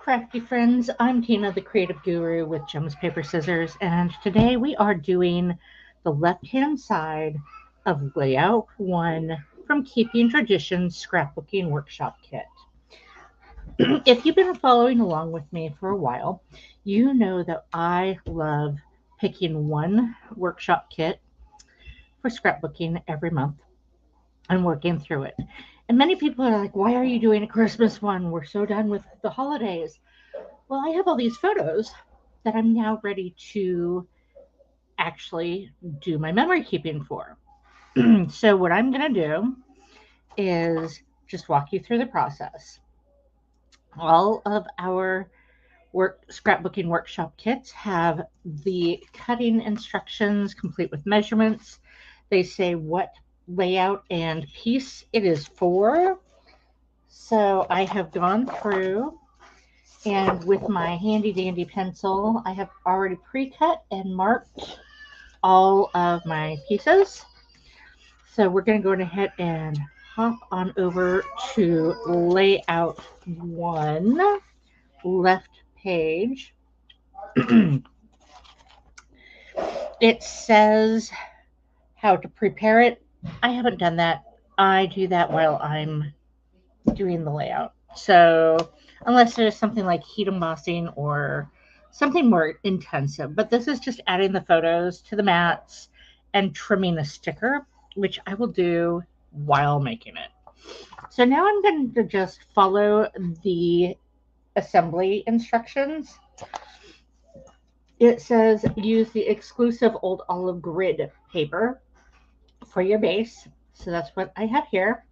crafty friends. I'm Tina, the creative guru with Gems, Paper, Scissors, and today we are doing the left-hand side of Layout 1 from Keeping Traditions Scrapbooking Workshop Kit. If you've been following along with me for a while, you know that I love picking one workshop kit for scrapbooking every month and working through it. And many people are like, why are you doing a Christmas one? We're so done with the holidays. Well, I have all these photos that I'm now ready to actually do my memory keeping for. So, what I'm going to do is just walk you through the process. All of our scrapbooking workshop kits have the cutting instructions complete with measurements. They say what layout and piece it is for. So I have gone through and with my handy dandy pencil, I have already pre-cut and marked all of my pieces. So we're going to go ahead and hop on over to layout 1, left page. It says how to prepare it. I haven't done that. I do that while I'm doing the layout. So unless there's something like heat embossing or something more intensive, but this is just adding the photos to the mats and trimming the sticker, which I will do while making it. So now I'm going to just follow the assembly instructions. It says use the exclusive old olive grid paper for your base. So that's what I have here.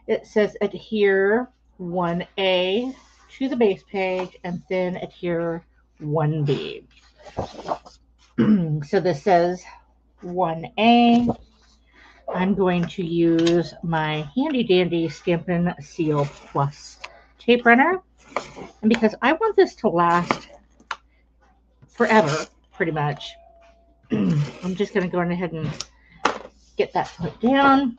It says adhere 1A to the base page and then adhere 1B. So this says 1A. I'm going to use my handy dandy Stampin' Seal Plus tape runner. And because I want this to last forever, pretty much, I'm just going to go ahead and get that put down.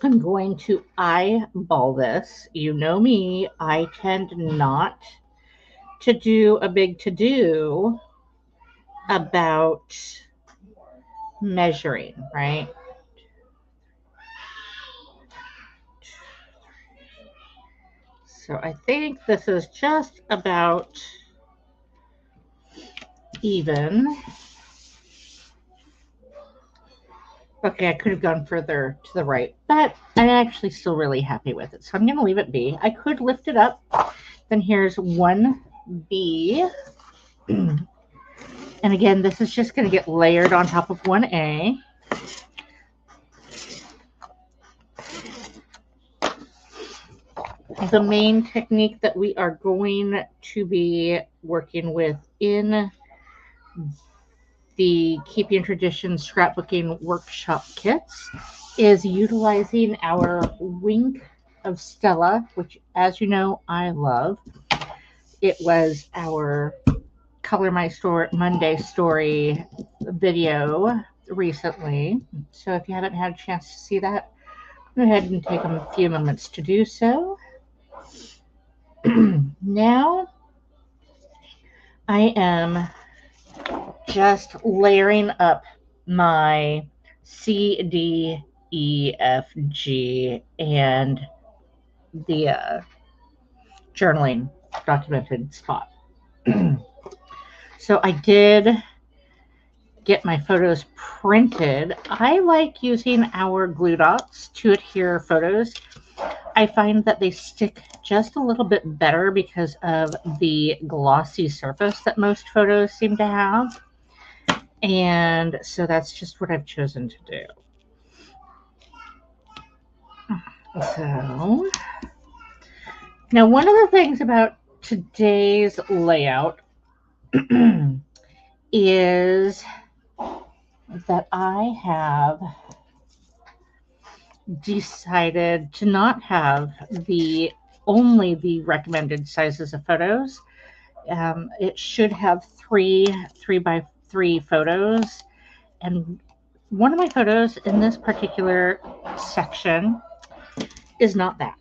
I'm going to eyeball this. You know me, I tend not to do a big to-do about measuring, right? So I think this is just about even. Okay, I could have gone further to the right, but I'm actually still really happy with it. So I'm going to leave it be. I could lift it up. Then here's 1B. And again, this is just going to get layered on top of 1A. The main technique that we are going to be working with in the Keeping Traditions Scrapbooking Workshop Kits is utilizing our Wink of Stella, which, as you know, I love. It was our Color My Story Monday story video recently. So if you haven't had a chance to see that, go ahead and take a few moments to do so. Now I am just layering up my C, D, E, F, G, and the journaling documented spot. So I did get my photos printed. I like using our glue dots to adhere photos. I find that they stick just a little bit better because of the glossy surface that most photos seem to have. And so that's just what I've chosen to do. So now one of the things about today's layout is that I have decided to not have only the recommended sizes of photos. It should have three by 3 photos, and one of my photos in this particular section is not that.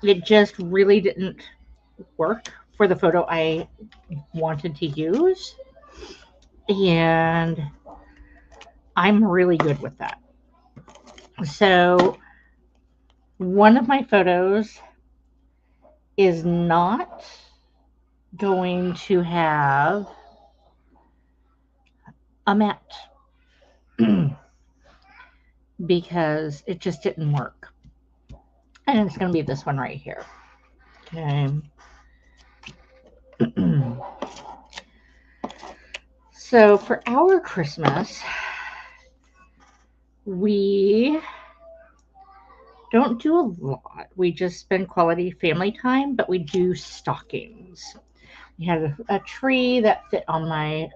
It just really didn't work for the photo I wanted to use. And I'm really good with that. So one of my photos is not going to have a matte because it just didn't work. And it's going to be this one right here. Okay. So for our Christmas, we don't do a lot. We just spend quality family time, but we do stockings. We had a tree that fit on my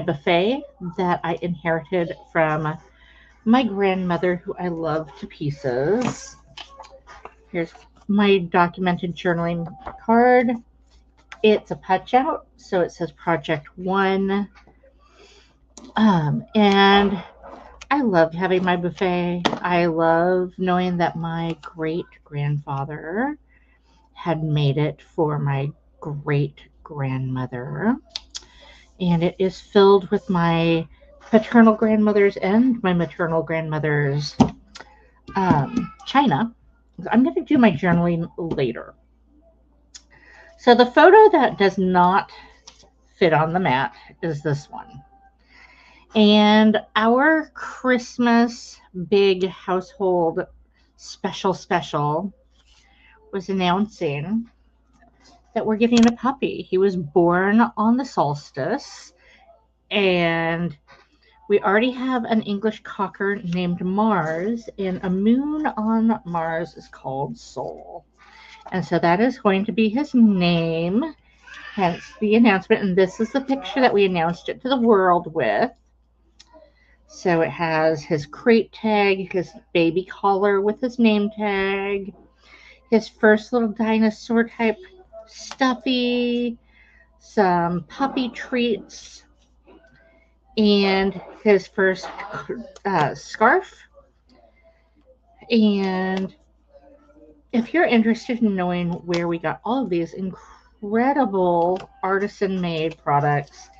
buffet that I inherited from my grandmother, who I love to pieces. Here's my documented journaling card. It's a punch out, so it says Project 1. And I loved having my buffet. I love knowing that my great grandfather had made it for my great grandmother. And it is filled with my paternal grandmother's and my maternal grandmother's china. I'm going to do my journaling later. So the photo that does not fit on the mat is this one. And our Christmas big household special was announcing that we're getting a puppy. He was born on the solstice, and we already have an English cocker named Mars, and a moon on Mars is called Sol. And so that is going to be his name, hence the announcement. And this is the picture that we announced it to the world with. So it has his crate tag, his baby collar with his name tag, his first little dinosaur type stuffy, some puppy treats, and his first scarf. And if you're interested in knowing where we got all of these incredible artisan made products,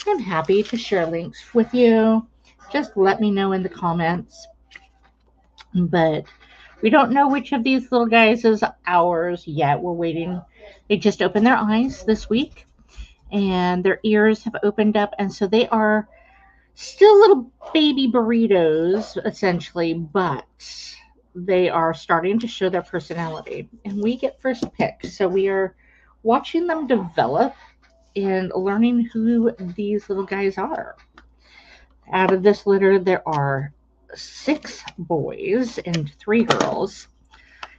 I'm happy to share links with you. Just let me know in the comments. But we don't know which of these little guys is ours yet. We're waiting. They just opened their eyes this week, and their ears have opened up, and so they are still little baby burritos, essentially, but they are starting to show their personality, and we get first pick. So we are watching them develop and learning who these little guys are. Out of this litter, there are 6 boys and 3 girls,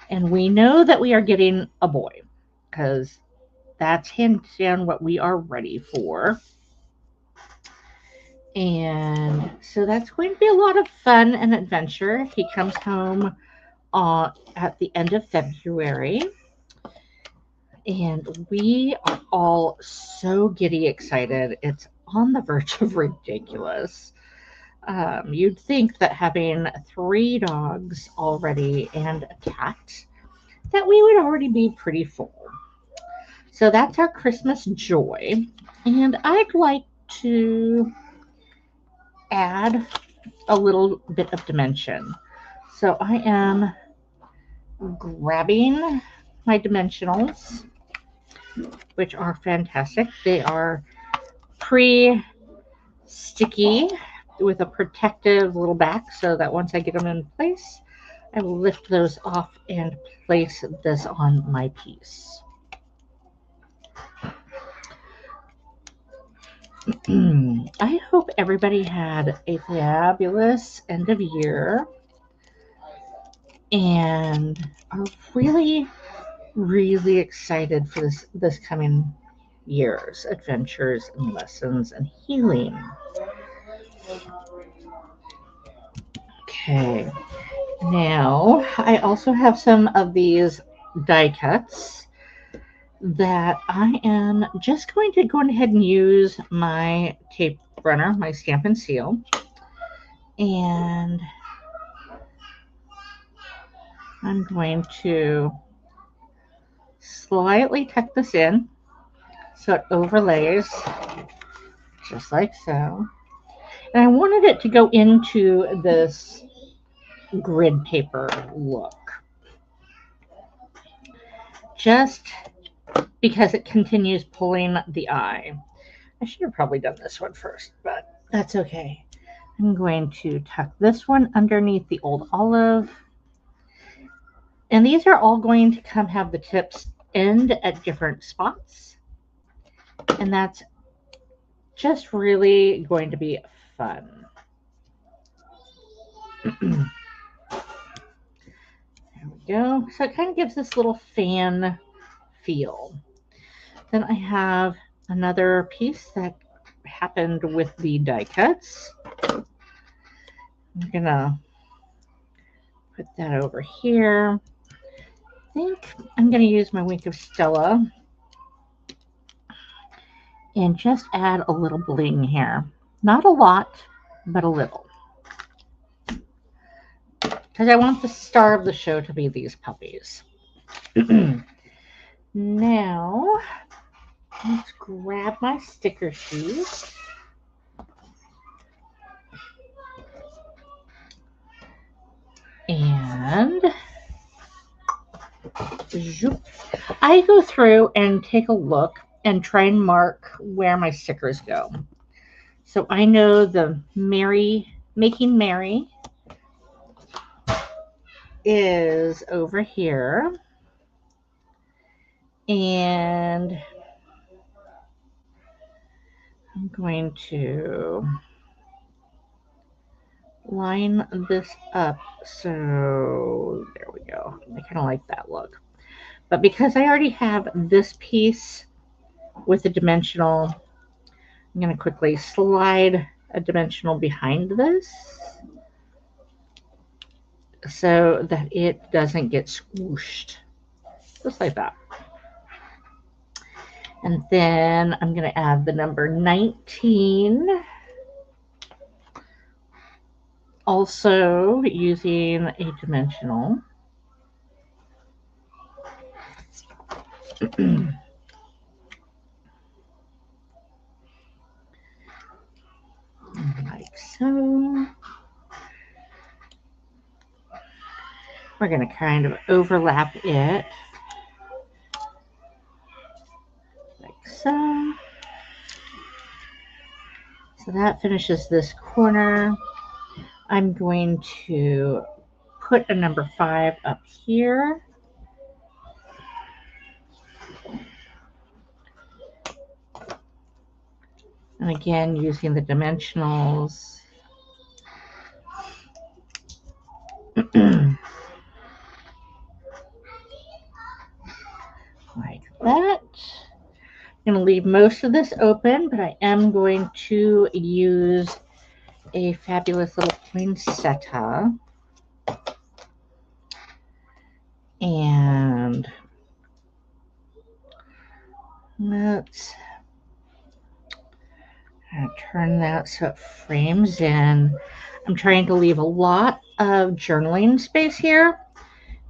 and we know that we are getting a boy because that's hands down what we are ready for. And so that's going to be a lot of fun and adventure. He comes home at the end of February, and we are all so giddy excited. It's on the verge of ridiculous. You'd think that having 3 dogs already and a cat, that we would already be pretty full. So that's our Christmas joy. And I'd like to add a little bit of dimension. So I am grabbing my dimensionals, which are fantastic. They are pre-sticky with a protective little back, so that once I get them in place, I will lift those off and place this on my piece. I hope everybody had a fabulous end of year and are really, really excited for this coming year's adventures and lessons and healing. Okay, now I also have some of these die cuts that I am just going to go ahead and use my tape runner, my Stampin' Seal, and I'm going to slightly tuck this in so it overlays just like so. And I wanted it to go into this grid paper look, just because it continues pulling the eye. I should have probably done this one first, but that's okay. I'm going to tuck this one underneath the old olive. And these are all going to have the tips end at different spots. And that's just really going to be fun. There we go. So it kind of gives this little fan feel. Then I have another piece that happened with the die cuts. I'm gonna put that over here. I think I'm gonna use my Wink of Stella and just add a little bling here. Not a lot, but a little. Because I want the star of the show to be these puppies. Now, let's grab my sticker sheet. And I go through and take a look and try and mark where my stickers go. So I know the Making Mary is over here. And I'm going to line this up. So there we go. I kind of like that look. But because I already have this piece with a dimensional, I'm going to quickly slide a dimensional behind this so that it doesn't get squooshed. Just like that. And then I'm going to add the number 19. Also using a dimensional. Like so. We're going to kind of overlap it. Like so. So that finishes this corner. I'm going to put a number 5 up here. And again, using the dimensionals. Like that. I'm going to leave most of this open, but I am going to use a fabulous little poinsettia. And let's turn that so it frames in. I'm trying to leave a lot of journaling space here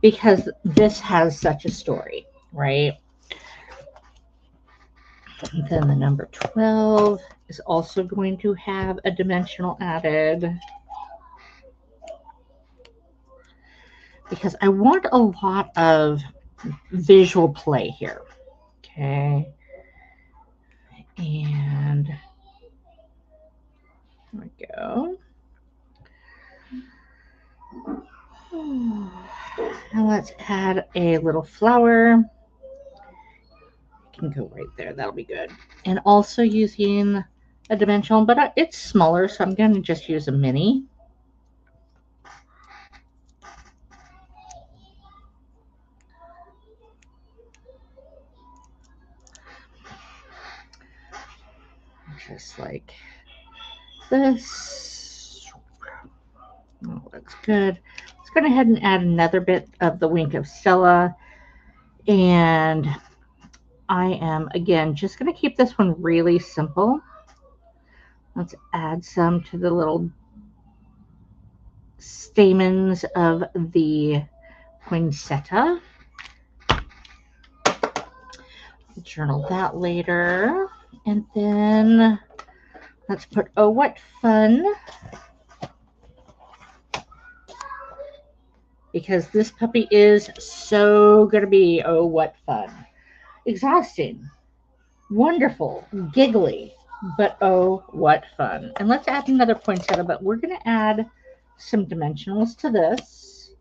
because this has such a story, right? And then the number 12 is also going to have a dimensional added because I want a lot of visual play here. Okay. And there we go. Now let's add a little flower. Can go right there. That'll be good. And also using a dimensional, but it's smaller, so I'm going to just use a mini. Just like this. Oh, looks good. Let's go ahead and add another bit of the Wink of Stella. And I am, again, just going to keep this one really simple. Let's add some to the little stamens of the poinsettia. journal that later. And then let's put, oh, what fun. Because this puppy is so going to be, oh, what fun. Exhausting, wonderful, giggly, but oh, what fun. And let's add another poinsettia, but we're going to add some dimensionals to this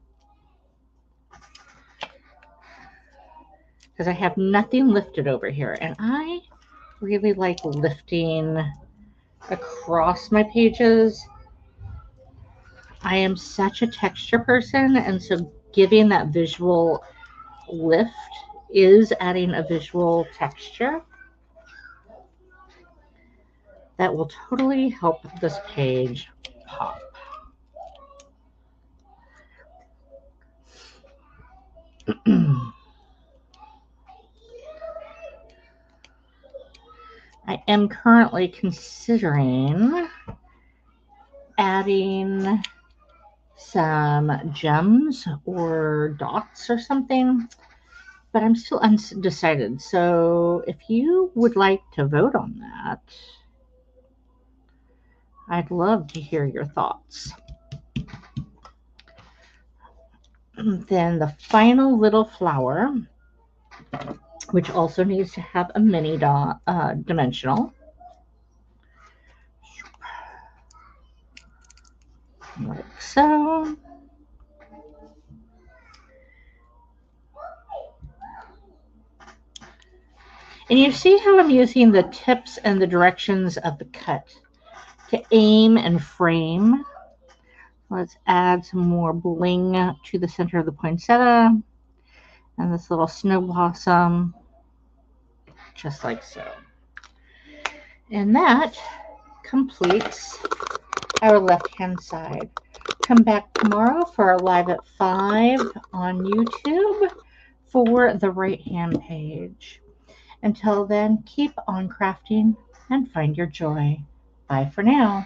because I have nothing lifted over here. And I really like lifting across my pages. I am such a texture person, and so giving that visual lift is adding a visual texture that will totally help this page pop. I am currently considering adding some gems or dots or something, but I'm still undecided. So if you would like to vote on that, I'd love to hear your thoughts. Then the final little flower, which also needs to have a mini dimensional. Like so. And you see how I'm using the tips and the directions of the cut to aim and frame. Let's add some more bling to the center of the poinsettia and this little snow blossom, just like so. And that completes our left-hand side. Come back tomorrow for our live at 5 on YouTube for the right-hand page. Until then, keep on crafting and find your joy. Bye for now.